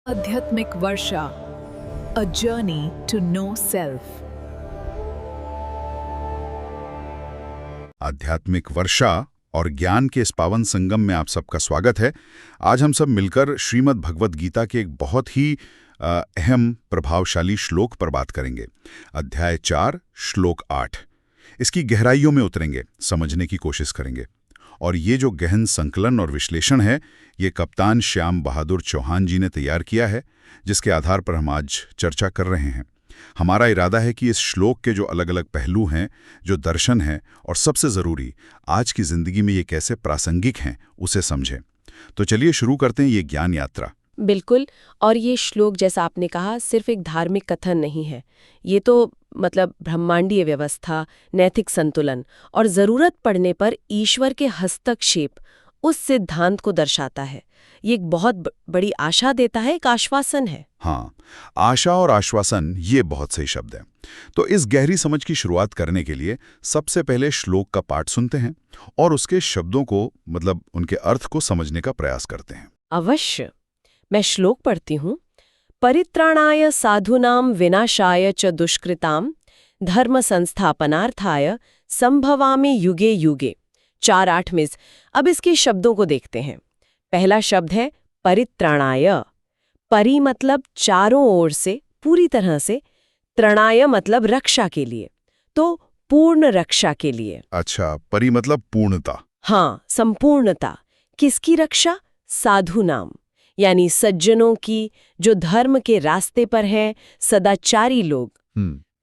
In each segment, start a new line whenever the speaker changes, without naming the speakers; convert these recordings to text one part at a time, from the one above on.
आध्यात्मिक वर्षा, a journey to know self.
आध्यात्मिक वर्षा और ज्ञान के इस पावन संगम में आप सबका स्वागत है। आज हम सब मिलकर श्रीमद् भगवद गीता के एक बहुत ही अहम प्रभावशाली श्लोक पर बात करेंगे। अध्याय 4 श्लोक 8। इसकी गहराइयों में उतरेंगे, समझने की कोशिश करेंगे। और ये जो गहन संकलन और विश्लेषण है, ये कप्तान श्याम बहादुर चौहान जी ने तैयार किया है, जिसके आधार पर हम आज चर्चा कर रहे हैं। हमारा इरादा है कि इस श्लोक के जो अलग अलग पहलू हैं, जो दर्शन हैं और सबसे ज़रूरी आज की ज़िंदगी में ये कैसे प्रासंगिक हैं, उसे समझें। तो चलिए शुरू करते हैं ये ज्ञान यात्रा।
बिल्कुल। और ये श्लोक, जैसा आपने कहा, सिर्फ एक धार्मिक कथन नहीं है। ये तो ब्रह्मांडीय व्यवस्था, नैतिक संतुलन और ज़रूरत पड़ने पर ईश्वर के हस्तक्षेप, उस सिद्धांत को दर्शाता है। ये एक बहुत बड़ी आशा देता है, एक आश्वासन है।
हाँ, आशा और आश्वासन, ये बहुत सही शब्द हैं। तो इस गहरी समझ की शुरुआत करने के लिए सबसे पहले श्लोक का पाठ सुनते हैं और उसके शब्दों को, उनके अर्थ को समझने का प्रयास करते हैं।
अवश्य। मैं श्लोक पढ़ती हूँ। परित्राणाय साधूनां विनाशाय च दुष्कृतां धर्म संस्थापनार्थाय संभवामि युगे युगे। 4-8 में अब इसके शब्दों को देखते हैं। पहला शब्द है परित्राणाय। परि मतलब चारों ओर से, पूरी तरह से। त्रणाय मतलब रक्षा के लिए, तो पूर्ण रक्षा के लिए।
अच्छा, परि मतलब पूर्णता।
हाँ, संपूर्णता। किसकी रक्षा? साधु नाम, यानी सज्जनों की, जो धर्म के रास्ते पर हैं, सदाचारी लोग।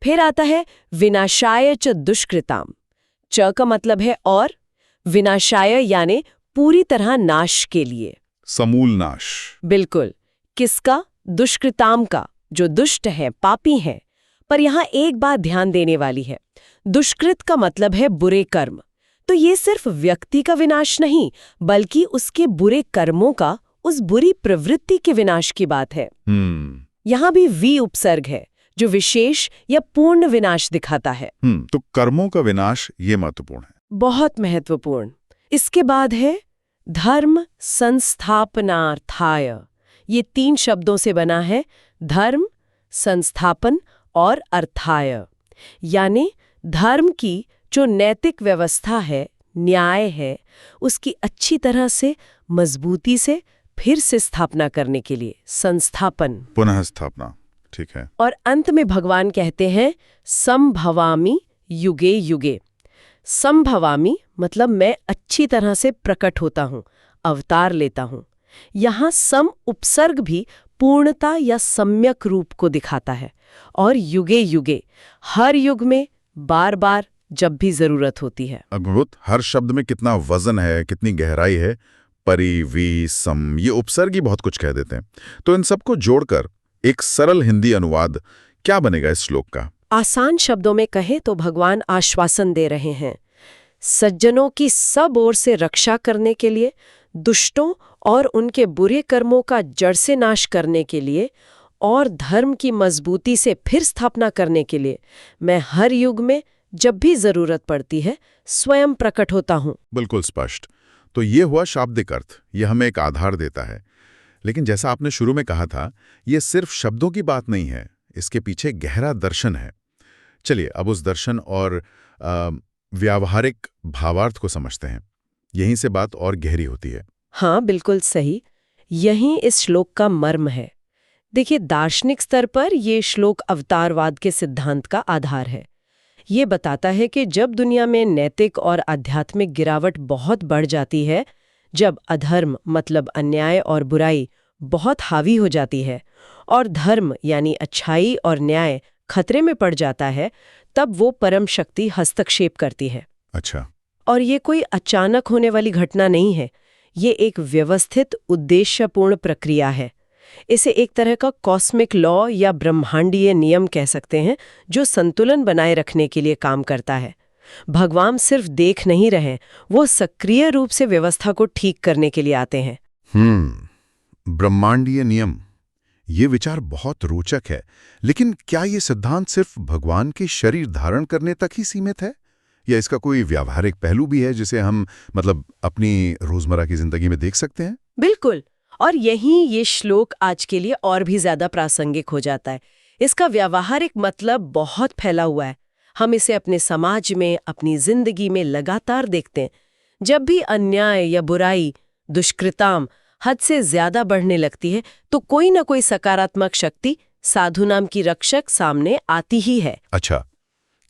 फिर आता है विनाशाय च दुष्कृताम। च का मतलब है और, विनाशाय यानी पूरी तरह नाश के लिए,
समूल नाश।
बिल्कुल। किसका? दुष्कृताम का, जो दुष्ट है, पापी है। पर यहाँ एक बात ध्यान देने वाली है। दुष्कृत का मतलब है बुरे कर्म। तो ये सिर्फ व्यक्ति का विनाश नहीं, बल्कि उसके बुरे कर्मों का, उस बुरी प्रवृत्ति के विनाश की बात है। यहाँ भी वी उपसर्ग है, जो विशेष या पूर्ण विनाश दिखाता है।
तो कर्मों का विनाश, ये महत्वपूर्ण है।
बहुत महत्वपूर्ण। इसके बाद है धर्म संस्थापनार्थाय। ये 3 शब्दों से बना है, धर्म, संस्थापन और अर्थाय। यानी धर्म की जो नैतिक व्यवस्था है, न्याय है, उसकी अच्छी तरह से, मजबूती से फिर से स्थापना करने के लिए, संस्थापन,
पुनः स्थापना। ठीक है।
और अंत में भगवान कहते हैं संभवामि युगे युगे। संभवामि मतलब मैं अच्छी तरह से प्रकट होता हूँ, अवतार लेता हूँ। यहाँ सम उपसर्ग भी पूर्णता या सम्यक रूप को दिखाता है। और युगे युगे, हर युग में, बार बार, जब भी जरूरत होती है।
अद्भुत। हर शब्द में कितना वजन है, कितनी गहराई है। परि, वी, सम, ये उपसर्ग ही बहुत कुछ कह देते हैं। तो इन सबको जोड़कर एक सरल हिंदी अनुवाद क्या बनेगा इस श्लोक का?
आसान शब्दों में कहें तो भगवान आश्वासन दे रहे हैं, सज्जनों की सब ओर से रक्षा करने के लिए, दुष्टों और उनके बुरे कर्मों का जड़ से नाश करने के लिए, और धर्म की मजबूती से फिर स्थापना करने के लिए मैं हर युग में, जब भी जरूरत पड़ती है, स्वयं प्रकट होता हूँ।
बिल्कुल स्पष्ट। तो ये हुआ शाब्दिक अर्थ, ये हमें एक आधार देता है। लेकिन जैसा आपने शुरू में कहा था, ये सिर्फ शब्दों की बात नहीं है, इसके पीछे गहरा दर्शन है। चलिए अब उस दर्शन और व्यावहारिक भावार्थ को समझते हैं। यहीं से बात और गहरी होती है।
हाँ, बिल्कुल सही। यहीं इस श्लोक का मर्म है। देखिए, दार्शनिक स्तर पर ये श्लोक अवतारवाद के सिद्धांत का आधार है। ये बताता है कि जब दुनिया में नैतिक और आध्यात्मिक गिरावट बहुत बढ़ जाती है, जब अधर्म मतलब अन्याय और बुराई बहुत हावी हो जाती है, और धर्म यानी अच्छाई और न्याय खतरे में पड़ जाता है, तब वो परम शक्ति हस्तक्षेप करती है।
अच्छा।
और ये कोई अचानक होने वाली घटना नहीं है, ये एक व्यवस्थित, उद्देश्यपूर्ण प्रक्रिया है। इसे एक तरह का कॉस्मिक लॉ या ब्रह्मांडीय नियम कह सकते हैं, जो संतुलन बनाए रखने के लिए काम करता है। भगवान सिर्फ देख नहीं रहे, वो सक्रिय रूप से व्यवस्था को ठीक करने के लिए आते हैं।
ब्रह्मांडीय नियम, ये विचार बहुत रोचक है। लेकिन क्या ये सिद्धांत सिर्फ भगवान के शरीर धारण करने तक ही सीमित है, या इसका कोई व्यावहारिक पहलू भी है जिसे हम अपनी रोजमर्रा की जिंदगी में देख सकते हैं?
बिल्कुल। और यहीं ये श्लोक आज के लिए और भी ज्यादा प्रासंगिक हो जाता है। इसका व्यावहारिक मतलब बहुत फैला हुआ है। हम इसे अपने समाज में, अपनी जिंदगी में लगातार देखते हैं। जब भी अन्याय या बुराई, दुष्कृताम हद से ज्यादा बढ़ने लगती है, तो कोई ना कोई सकारात्मक शक्ति, साधु नाम की रक्षक, सामने आती ही है।
अच्छा,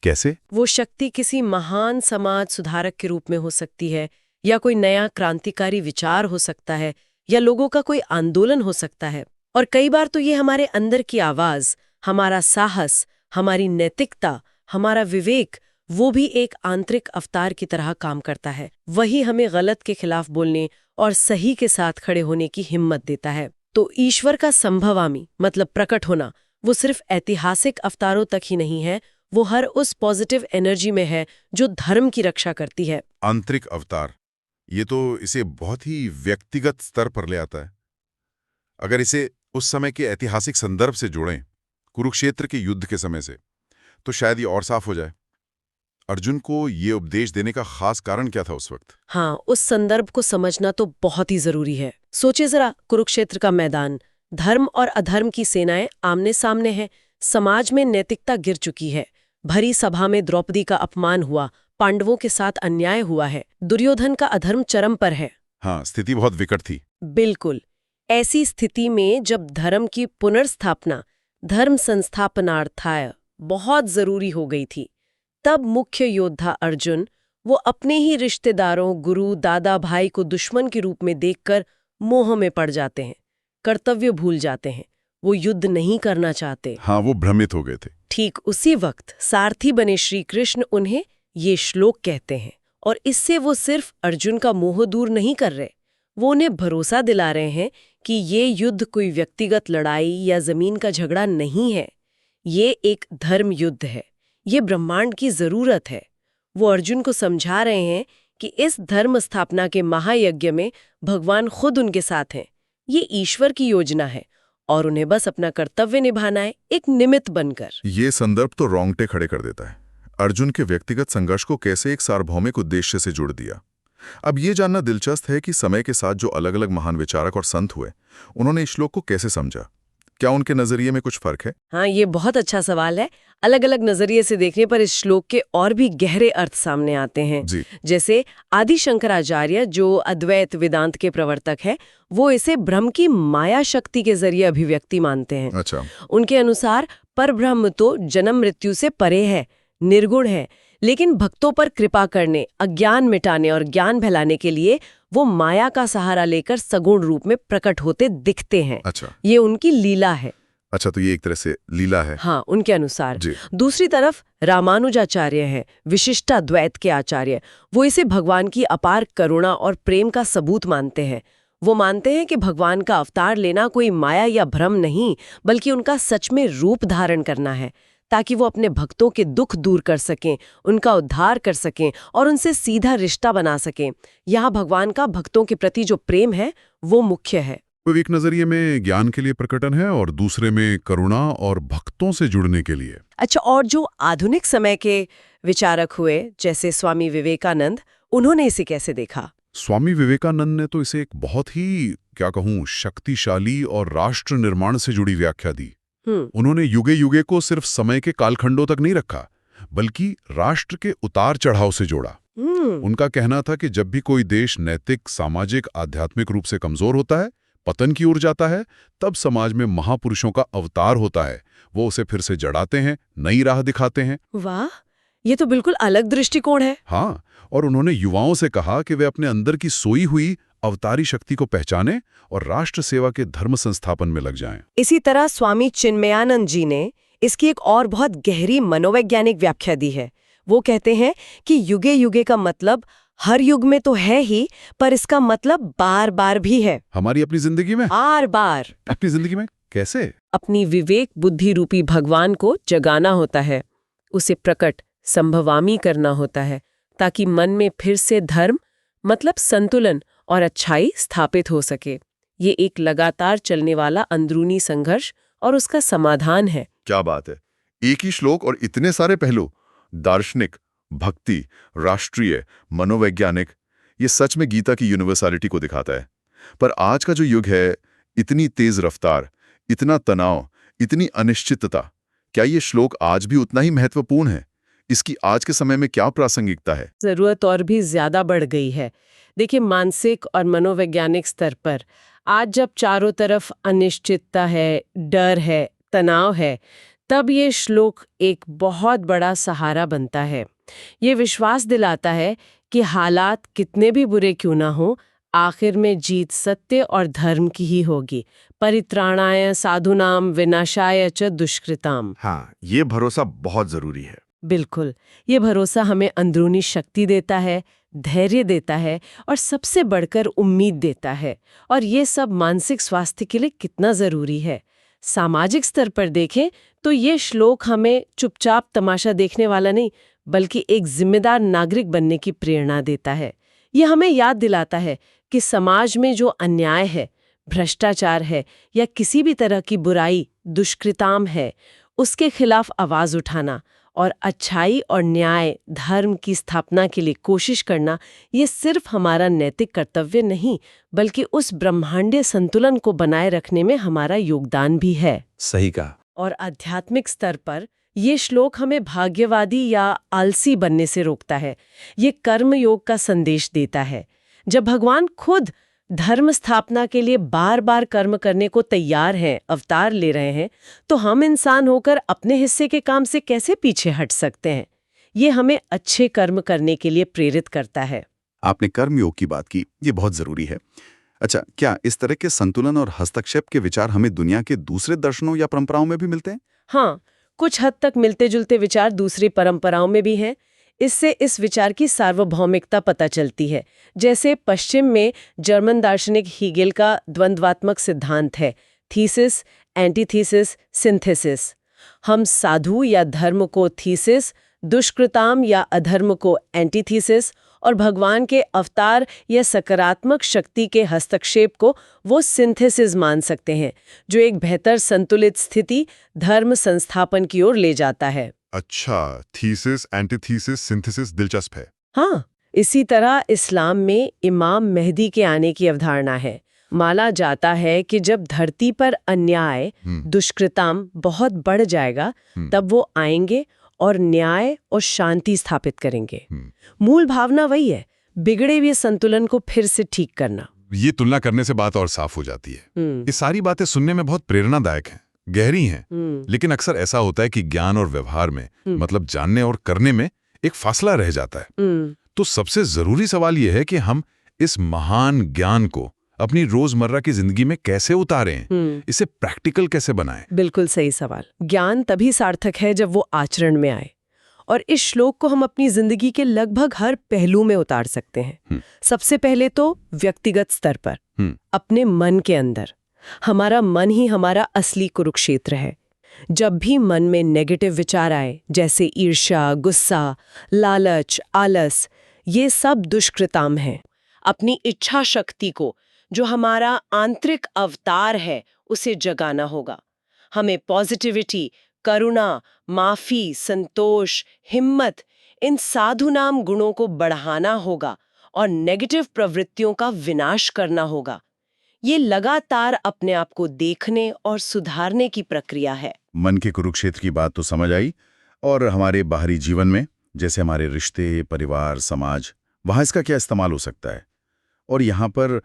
कैसे?
वो शक्ति किसी महान समाज सुधारक के रूप में हो सकती है, या कोई नया क्रांतिकारी विचार हो सकता है, या लोगों का कोई आंदोलन हो सकता है। और कई बार तो ये हमारे अंदर की आवाज, हमारा साहस, हमारी नैतिकता, हमारा विवेक, वो भी एक आंतरिक अवतार की तरह काम करता है। वही हमें गलत के खिलाफ बोलने और सही के साथ खड़े होने की हिम्मत देता है। तो ईश्वर का संभवामी मतलब प्रकट होना, वो सिर्फ ऐतिहासिक अवतारों तक ही नहीं है, वो हर उस पॉजिटिव एनर्जी में है जो धर्म की रक्षा करती है।
आंतरिक अवतार, ये तो इसे बहुत ही व्यक्तिगत स्तर पर ले आता है। अगर इसे उस समय के ऐतिहासिक संदर्भ से जोड़ें, कुरुक्षेत्र के युद्ध के समय से, तो शायद ये और साफ हो जाए। अर्जुन को ये उपदेश देने का खास कारण क्या था उस वक्त?
हाँ, उस संदर्भ को समझना तो बहुत ही जरूरी है। सोचिए जरा, कुरुक्षेत्र का मैदान, धर्म और अधर्म की सेनाएं आमने सामने हैं, समाज में नैतिकता गिर चुकी है, भरी सभा में द्रौपदी का अपमान हुआ, पांडवों के साथ अन्याय हुआ है, दुर्योधन का अधर्म चरम पर है।
हाँ, स्थिति बहुत विकट थी।
बिल्कुल। ऐसी स्थिति में जब धर्म की पुनर्स्थापना, धर्म संस्थापनार्थाय बहुत जरूरी हो गई थी, तब मुख्य योद्धा अर्जुन, वो अपने ही रिश्तेदारों, गुरु, दादा, भाई को दुश्मन के रूप में देखकर मोह में पड़ जाते हैं, कर्तव्य भूल जाते हैं, वो युद्ध नहीं करना चाहते।
हाँ, वो भ्रमित हो गए थे।
ठीक उसी वक्त सारथी बने श्री कृष्ण उन्हें ये श्लोक कहते हैं, और इससे वो सिर्फ अर्जुन का मोह दूर नहीं कर रहे, वो उन्हें भरोसा दिला रहे हैं कि ये युद्ध कोई व्यक्तिगत लड़ाई या जमीन का झगड़ा नहीं है, ये एक धर्म युद्ध है, ये ब्रह्मांड की जरूरत है। वो अर्जुन को समझा रहे हैं कि इस धर्म स्थापना के महायज्ञ में भगवान खुद उनके साथ हैं, ये ईश्वर की योजना है, और उन्हें बस अपना कर्तव्य निभाना है, एक निमित्त बनकर।
ये संदर्भ तो रोंगटे खड़े कर देता है। अर्जुन के व्यक्तिगत संघर्ष को कैसे एक सार्वभौमिक उद्देश्य से जोड़ दिया। अब ये जानना दिलचस्प है कि समय के साथ जो अलग अलग महान विचारक और संत हुए, उन्होंने इस श्लोक को कैसे समझा। क्या उनके नजरिए में कुछ फर्क है?
हाँ, ये बहुत अच्छा सवाल है। अलग अलग नजरिए से देखने पर इस श्लोक के और भी गहरे अर्थ सामने आते हैं।
जी।
जैसे आदि शंकराचार्य, जो अद्वैत वेदांत के प्रवर्तक है, वो इसे ब्रह्म की माया शक्ति के जरिए अभिव्यक्ति मानते हैं।
अच्छा।
उनके अनुसार परब्रह्म तो जन्म मृत्यु से परे है, निर्गुण है, लेकिन भक्तों पर कृपा करने, अज्ञान मिटाने और ज्ञान फैलाने के लिए वो माया का सहारा लेकर सगुण रूप में प्रकट होते दिखते हैं।
अच्छा।
ये उनकी लीला है।
अच्छा, तो ये एक तरह से लीला है।
हाँ, उनके अनुसार।
जी।
दूसरी तरफ रामानुजाचार्य हैं, विशिष्टाद्वैत के आचार्य। वो इसे भगवान की अपार करुणा और प्रेम का सबूत मानते हैं। वो मानते हैं कि भगवान का अवतार लेना कोई माया या भ्रम नहीं, बल्कि उनका सच में रूप धारण करना है, ताकि वो अपने भक्तों के दुख दूर कर सकें, उनका उद्धार कर सकें और उनसे सीधा रिश्ता बना सकें। यहाँ भगवान का भक्तों के प्रति जो प्रेम है, वो मुख्य है।
तो एक नजरिए में ज्ञान के लिए प्रकटन है और दूसरे में करुणा और भक्तों से जुड़ने के लिए।
अच्छा, और जो आधुनिक समय के विचारक हुए, जैसे स्वामी विवेकानंद, उन्होंने इसे कैसे देखा?
स्वामी विवेकानंद ने तो इसे एक बहुत ही, क्या कहूँ, शक्तिशाली और राष्ट्र निर्माण से जुड़ी व्याख्या दी। उन्होंने युगे युगे को सिर्फ समय के कालखंडों तक नहीं रखा, बल्कि राष्ट्र के उतार चढ़ाव से जोड़ा। उनका कहना था कि जब भी कोई देश नैतिक, सामाजिक, आध्यात्मिक रूप से कमजोर होता है, पतन की ओर जाता है, तब समाज में महापुरुषों का अवतार होता है। वो उसे फिर से जड़ाते हैं, नई राह दिखाते हैं।
वाह, ये तो बिल्कुल अलग दृष्टिकोण है।
हाँ, और उन्होंने युवाओं से कहा कि वे अपने अंदर की सोई हुई अवतारी शक्ति को पहचानें और राष्ट्र सेवा के धर्म संस्थापन में लग जाएं।
इसी तरह स्वामी चिन्मयानंद जी ने इसकी एक और बहुत गहरी मनोवैज्ञानिक व्याख्या दी है। वो कहते हैं कि युगे युगे का मतलब हर युग में तो है ही, पर इसका मतलब बार बार भी है।
हमारी अपनी जिंदगी में?
बार बार।
अपनी जिंदगी में कैसे?
अपनी विवेक बुद्धि रूपी भगवान को जगाना होता है, उसे प्रकट संभवामी करना होता है, ताकि मन में फिर से धर्म मतलब संतुलन और अच्छाई स्थापित हो सके। ये एक लगातार चलने वाला अंदरूनी संघर्ष और उसका समाधान है।
क्या बात है। एक ही श्लोक और इतने सारे पहलू, दार्शनिक, भक्ति, राष्ट्रीय, मनोवैज्ञानिक। ये सच में गीता की यूनिवर्सलिटी को दिखाता है। पर आज का जो युग है, इतनी तेज रफ्तार, इतना तनाव, इतनी अनिश्चितता, क्या ये श्लोक आज भी उतना ही महत्वपूर्ण है? इसकी आज के समय में क्या प्रासंगिकता है?
जरूरत और भी ज्यादा बढ़ गई है। देखिए, मानसिक और मनोवैज्ञानिक स्तर पर आज जब चारों तरफ अनिश्चितता है, डर है, तनाव है, तब ये श्लोक एक बहुत बड़ा सहारा बनता है। ये विश्वास दिलाता है कि हालात कितने भी बुरे क्यों ना हो, आखिर में जीत सत्य और धर्म की ही होगी। परित्राणाय साधुनाम विनाशाय च दुष्कृताम।
हाँ, ये भरोसा बहुत जरूरी है।
बिल्कुल, ये भरोसा हमें अंदरूनी शक्ति देता है, धैर्य देता है और सबसे बढ़कर उम्मीद देता है। और ये सब मानसिक स्वास्थ्य के लिए कितना जरूरी है। सामाजिक स्तर पर देखें तो ये श्लोक हमें चुपचाप तमाशा देखने वाला नहीं, बल्कि एक जिम्मेदार नागरिक बनने की प्रेरणा देता है। ये हमें याद दिलाता है कि समाज में जो अन्याय है, भ्रष्टाचार है या किसी भी तरह की बुराई, दुष्कृताम है, उसके खिलाफ आवाज उठाना और अच्छाई और न्याय, धर्म की स्थापना के लिए कोशिश करना, ये सिर्फ हमारा नैतिक कर्तव्य नहीं, बल्कि उस ब्रह्मांडीय संतुलन को बनाए रखने में हमारा योगदान भी है।
सही कहा।
और आध्यात्मिक स्तर पर ये श्लोक हमें भाग्यवादी या आलसी बनने से रोकता है। ये कर्म योग का संदेश देता है। जब भगवान खुद धर्म स्थापना के लिए बार बार कर्म करने को तैयार हैं, अवतार ले रहे हैं, तो हम इंसान होकर अपने हिस्से के काम से कैसे पीछे हट सकते हैं? ये हमें अच्छे कर्म करने के लिए प्रेरित करता है।
आपने कर्मयोग की बात की, ये बहुत जरूरी है। अच्छा, क्या इस तरह के संतुलन और हस्तक्षेप के विचार हमें दुनिया के दूसरे दर्शनों या परंपराओं में भी मिलते हैं?
हाँ, कुछ हद तक मिलते जुलते विचार दूसरी परंपराओं में भी हैं। इससे इस विचार की सार्वभौमिकता पता चलती है। जैसे पश्चिम में जर्मन दार्शनिक हीगेल का द्वंद्वात्मक सिद्धांत है, थीसिस, एंटीथीसिस, सिंथेसिस। हम साधु या धर्म को थीसिस, दुष्कृताम या अधर्म को एंटीथीसिस और भगवान के अवतार या सकारात्मक शक्ति के हस्तक्षेप को वो सिंथेसिस मान सकते हैं, जो एक बेहतर संतुलित स्थिति, धर्म संस्थापन की ओर ले जाता है।
अच्छा, थीसिस, एंटीथीसिस, सिंथेसिस दिलचस्प है।
हाँ, इसी तरह इस्लाम में इमाम मेहदी के आने की अवधारणा है। माना जाता है कि जब धरती पर अन्याय, दुष्कृताम बहुत बढ़ जाएगा, तब वो आएंगे और न्याय और शांति स्थापित करेंगे। मूल भावना वही है, बिगड़े हुए संतुलन को फिर से ठीक करना।
ये तुलना करने से बात और साफ हो जाती है। ये सारी बातें सुनने में बहुत प्रेरणादायक हैं, गहरी हैं, लेकिन अक्सर ऐसा होता है कि ज्ञान और व्यवहार में, मतलब जानने और करने में एक फासला रह जाता है। तो सबसे जरूरी सवाल यह है कि हम इस महान ज्ञान को अपनी रोजमर्रा की जिंदगी में कैसे उतारें, इसे प्रैक्टिकल कैसे बनाएं?
बिल्कुल सही सवाल। ज्ञान तभी सार्थक है जब वो आचरण में आए, और इस श्लोक को हम अपनी जिंदगी के लगभग हर पहलू में उतार सकते हैं। सबसे पहले तो व्यक्तिगत स्तर पर, अपने मन के अंदर। हमारा मन ही हमारा असली कुरुक्षेत्र है। जब भी मन में नेगेटिव विचार आए, जैसे ईर्ष्या, गुस्सा, लालच, आलस, ये सब दुष्कृताम हैं। अपनी इच्छा शक्ति को, जो हमारा आंतरिक अवतार है, उसे जगाना होगा। हमें पॉजिटिविटी, करुणा, माफी, संतोष, हिम्मत, इन साधु नाम गुणों को बढ़ाना होगा और नेगेटिव प्रवृत्तियों का विनाश करना होगा। ये लगातार अपने आप को देखने और सुधारने की प्रक्रिया है।
मन के कुरुक्षेत्र की बात तो समझ आई, और हमारे बाहरी जीवन में, जैसे हमारे रिश्ते, परिवार, समाज, वहाँ इसका क्या इस्तेमाल हो सकता है? और यहाँ पर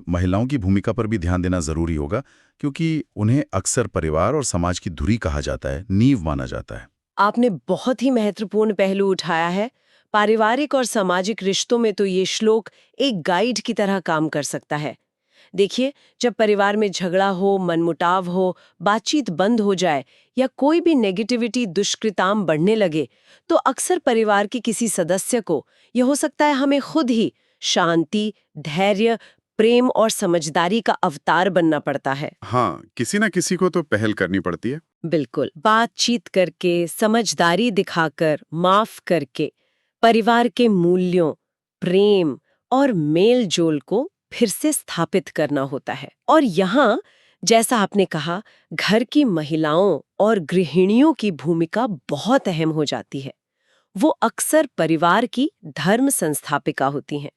महिलाओं की भूमिका पर भी ध्यान देना ज़रूरी होगा, क्योंकि उन्हें अक्सर परिवार और समाज की धुरी कहा जाता है, नींव माना जाता है।
आपने बहुत ही महत्वपूर्ण पहलू उठाया है। पारिवारिक और सामाजिक रिश्तों में तो ये श्लोक एक गाइड की तरह काम कर सकता है। देखिए, जब परिवार में झगड़ा हो, मनमुटाव हो, बातचीत बंद हो जाए या कोई भी नेगेटिविटी, दुष्कृताम बढ़ने लगे, तो अक्सर परिवार के किसी सदस्य को, यह हो सकता है हमें खुद ही, शांति, धैर्य, प्रेम और समझदारी का अवतार बनना पड़ता है।
हाँ, किसी न किसी को तो पहल करनी पड़ती है।
बिल्कुल, बातचीत करके, समझदारी दिखाकर, माफ करके, परिवार के मूल्यों, प्रेम और मेल जोल को फिर से स्थापित करना होता है। और यहाँ, जैसा आपने कहा, घर की महिलाओं और गृहिणियों की भूमिका बहुत अहम हो जाती है। वो अक्सर परिवार की धर्म संस्थापिका होती हैं।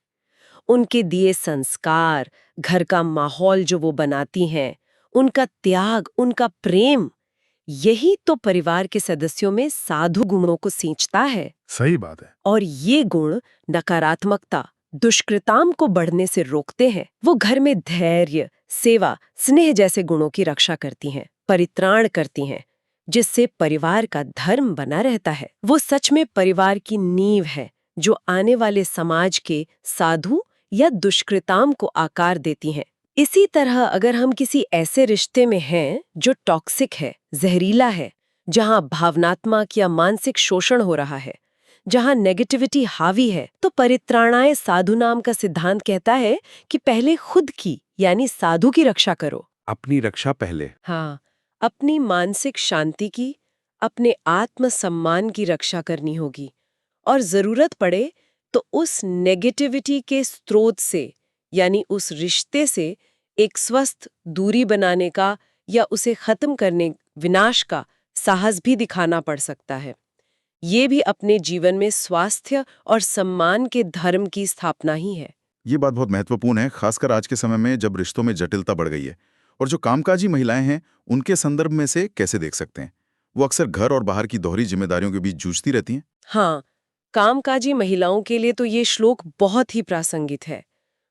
उनके दिए संस्कार, घर का माहौल जो वो बनाती हैं, उनका त्याग, उनका प्रेम, यही तो परिवार के सदस्यों में साधु गुणों को सींचता है।
सही बात है।
और ये गुण नकारात्मकता, दुष्कृताम को बढ़ने से रोकते हैं। वो घर में धैर्य, सेवा, स्नेह जैसे गुणों की रक्षा करती हैं, परित्राण करती हैं, जिससे परिवार का धर्म बना रहता है। वो सच में परिवार की नींव है, जो आने वाले समाज के साधु या दुष्कृताम को आकार देती हैं। इसी तरह अगर हम किसी ऐसे रिश्ते में हैं जो टॉक्सिक है, जहरीला है, जहां भावनात्मक या मानसिक शोषण हो रहा है, जहां नेगेटिविटी हावी है, तो परित्राणाय साधु नाम का सिद्धांत कहता है कि पहले खुद की यानी साधु की रक्षा करो।
अपनी रक्षा पहले।
हाँ, अपनी मानसिक शांति की, अपने आत्मसम्मान की रक्षा करनी होगी, और जरूरत पड़े तो उस नेगेटिविटी के स्रोत से यानी उस रिश्ते से एक स्वस्थ दूरी बनाने का या उसे खत्म करने, विनाश का साहस भी दिखाना पड़ सकता है। ये भी अपने जीवन में स्वास्थ्य और सम्मान के धर्म की स्थापना ही है।
ये बात बहुत महत्वपूर्ण है, खासकर आज के समय में जब रिश्तों में जटिलता बढ़ गई है। और जो कामकाजी महिलाएं हैं, उनके संदर्भ में से कैसे देख सकते हैं? वो अक्सर घर और बाहर की दोहरी जिम्मेदारियों के बीच जूझती रहती हैं।
हाँ, कामकाजी महिलाओं के लिए तो ये श्लोक बहुत ही प्रासंगिक है।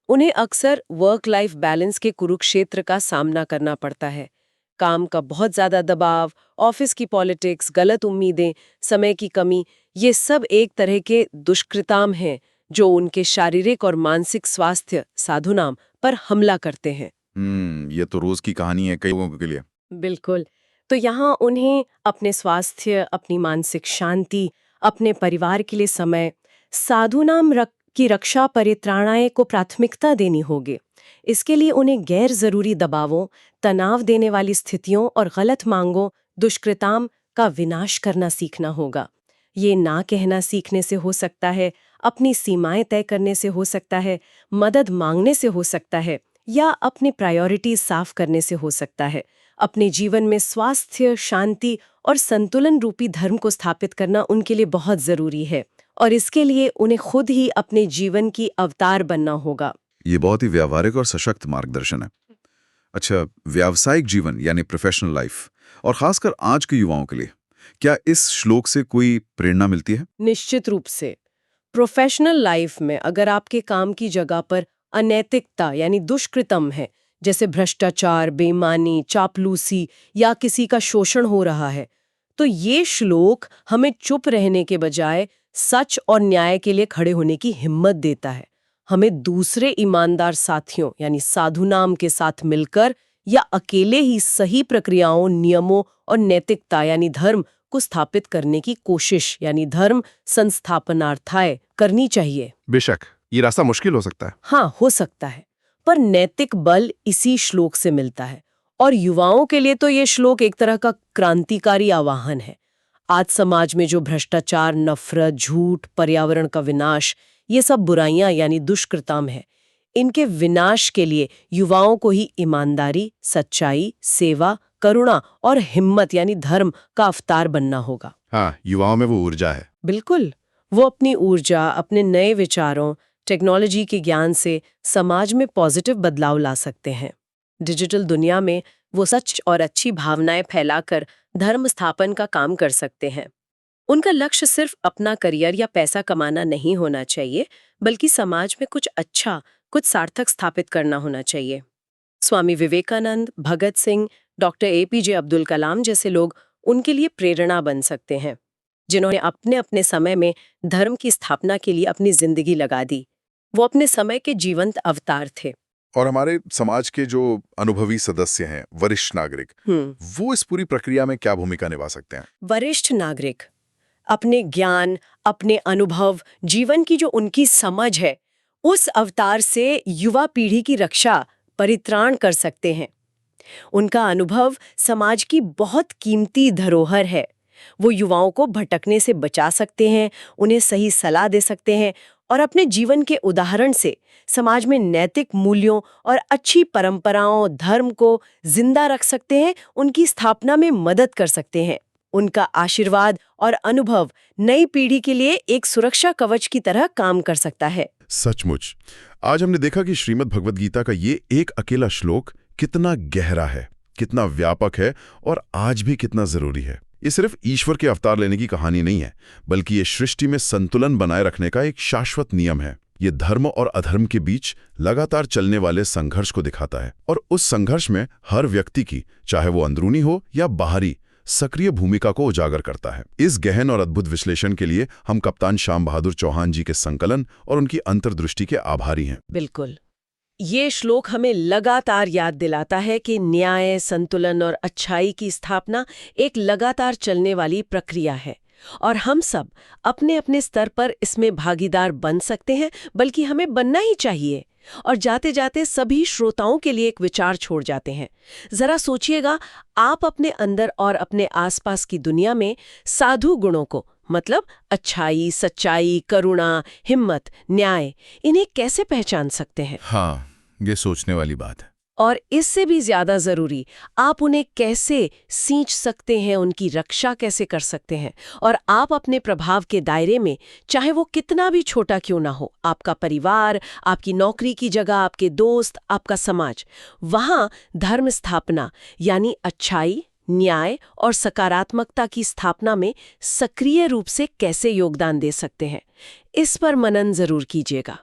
उन्हें अक्सर वर्क लाइफ बैलेंस के कुरुक्षेत्र का सामना करना पड़ता है। काम का बहुत ज्यादा दबाव, ऑफिस की पॉलिटिक्स, गलत उम्मीदें, समय की कमी, ये सब एक तरह के दुष्कृताम हैं जो उनके शारीरिक और मानसिक स्वास्थ्य, साधुनाम पर हमला करते हैं।
ये तो रोज की कहानी है कई लोगों के लिए।
बिल्कुल। तो यहाँ उन्हें अपने स्वास्थ्य, अपनी मानसिक शांति, अपने परिवार के लिए समय, साधुनाम की रक्षा, परित्राणाय को प्राथमिकता देनी होगी। इसके लिए उन्हें गैर जरूरी दबावों, तनाव देने वाली स्थितियों और गलत मांगों, दुष्कृताम का विनाश करना सीखना होगा। ये ना कहना सीखने से हो सकता है, अपनी सीमाएं तय करने से हो सकता है, मदद मांगने से हो सकता है, या अपनी प्रायोरिटीज साफ करने से हो सकता है। अपने जीवन में स्वास्थ्य, शांति और संतुलन रूपी धर्म को स्थापित करना उनके लिए बहुत जरूरी है, और इसके लिए उन्हें खुद ही अपने जीवन की अवतार बनना होगा।
ये बहुत ही व्यावहारिक और सशक्त मार्गदर्शन है। अच्छा, व्यावसायिक जीवन यानी प्रोफेशनल लाइफ, और खासकर आज के युवाओं के लिए क्या इस श्लोक से कोई प्रेरणा मिलती है?
निश्चित रूप से। प्रोफेशनल लाइफ में अगर आपके काम की जगह पर अनैतिकता यानी दुष्कृतम है, जैसे भ्रष्टाचार, बेईमानी, चापलूसी या किसी का शोषण हो रहा है, तो ये श्लोक हमें चुप रहने के बजाय सच और न्याय के लिए खड़े होने की हिम्मत देता है। हमें दूसरे ईमानदार साथियों यानी साधुनाम के साथ मिलकर या अकेले ही सही प्रक्रियाओं, नियमों और नैतिकता यानी धर्म को स्थापित करने की कोशिश यानी धर्म संस्थापनार्थाय करनी चाहिए।
बेशक ये रास्ता मुश्किल हो सकता है।
हाँ, हो सकता है, पर नैतिक बल इसी श्लोक से मिलता है। और युवाओं के लिए तो ये श्लोक एक तरह का क्रांतिकारी आह्वान है। आज समाज में जो भ्रष्टाचार, नफरत, झूठ, पर्यावरण का विनाश, ये सब बुराइयां यानी दुष्कृताम है। इनके विनाश के लिए युवाओं को ही ईमानदारी, सच्चाई, सेवा, करुणा और हिम्मत यानी धर्म का अवतार बनना होगा।
हाँ, युवाओं में वो ऊर्जा है।
बिल्कुल, वो अपनी ऊर्जा, अपने नए विचारों, टेक्नोलॉजी के ज्ञान से समाज में पॉजिटिव बदलाव ला सकते हैं। डिजिटल दुनिया में वो सच और अच्छी भावनाएं फैलाकर धर्म स्थापन का काम कर सकते हैं। उनका लक्ष्य सिर्फ अपना करियर या पैसा कमाना नहीं होना चाहिए, बल्कि समाज में कुछ अच्छा, कुछ सार्थक स्थापित करना होना चाहिए। स्वामी विवेकानंद, भगत सिंह, डॉक्टर APJ अब्दुल कलाम जैसे लोग उनके लिए प्रेरणा बन सकते हैं, जिन्होंने अपने अपने समय में धर्म की स्थापना के लिए अपनी जिंदगी लगा दी। वो अपने समय के जीवंत अवतार थे।
और हमारे समाज के जो अनुभवी सदस्य हैं, वरिष्ठ नागरिक, वो इस पूरी प्रक्रिया में क्या भूमिका निभा सकते हैं?
वरिष्ठ नागरिक अपने ज्ञान, अपने अनुभव, जीवन की जो उनकी समझ है, उस अवतार से युवा पीढ़ी की रक्षा, परित्राण कर सकते हैं। उनका अनुभव समाज की बहुत कीमती धरोहर है। वो युवाओं को भटकने से बचा सकते हैं, उन्हें सही सलाह दे सकते हैं और अपने जीवन के उदाहरण से समाज में नैतिक मूल्यों और अच्छी परंपराओं, धर्म को जिंदा रख सकते हैं, उनकी स्थापना में मदद कर सकते हैं। उनका आशीर्वाद और अनुभव नई पीढ़ी के लिए एक सुरक्षा कवच की तरह काम कर सकता है।
सचमुच आज हमने देखा कि श्रीमद् भगवद गीता का ये एक अकेला श्लोक कितना गहरा है, कितना व्यापक है और आज भी कितना जरूरी है। ये सिर्फ ईश्वर के अवतार लेने की कहानी नहीं है, बल्कि ये सृष्टि में संतुलन बनाए रखने का एक शाश्वत नियम है। ये धर्म और अधर्म के बीच लगातार चलने वाले संघर्ष को दिखाता है और उस संघर्ष में हर व्यक्ति की, चाहे वो अंदरूनी हो या बाहरी, सक्रिय भूमिका को उजागर करता है। इस गहन और अद्भुत विश्लेषण के लिए हम कप्तान श्याम बहादुर चौहान जी के संकलन और उनकी अंतर्दृष्टि के आभारी हैं।
बिल्कुल। ये श्लोक हमें लगातार याद दिलाता है कि न्याय, संतुलन और अच्छाई की स्थापना एक लगातार चलने वाली प्रक्रिया है और हम सब अपने अपने स्तर पर इसमें भागीदार बन सकते हैं, बल्कि हमें बनना ही चाहिए। और जाते जाते सभी श्रोताओं के लिए एक विचार छोड़ जाते हैं। जरा सोचिएगा, आप अपने अंदर और अपने आसपास की दुनिया में साधु गुणों को, मतलब अच्छाई, सच्चाई, करुणा, हिम्मत, न्याय, इन्हें कैसे पहचान सकते हैं?
हाँ, ये सोचने वाली बात है।
और इससे भी ज्यादा जरूरी, आप उन्हें कैसे सींच सकते हैं, उनकी रक्षा कैसे कर सकते हैं। और आप अपने प्रभाव के दायरे में, चाहे वो कितना भी छोटा क्यों ना हो, आपका परिवार, आपकी नौकरी की जगह, आपके दोस्त, आपका समाज, वहां धर्म स्थापना यानी अच्छाई, न्याय और सकारात्मकता की स्थापना में सक्रिय रूप से कैसे योगदान दे सकते हैं, इस पर मनन जरूर कीजिएगा।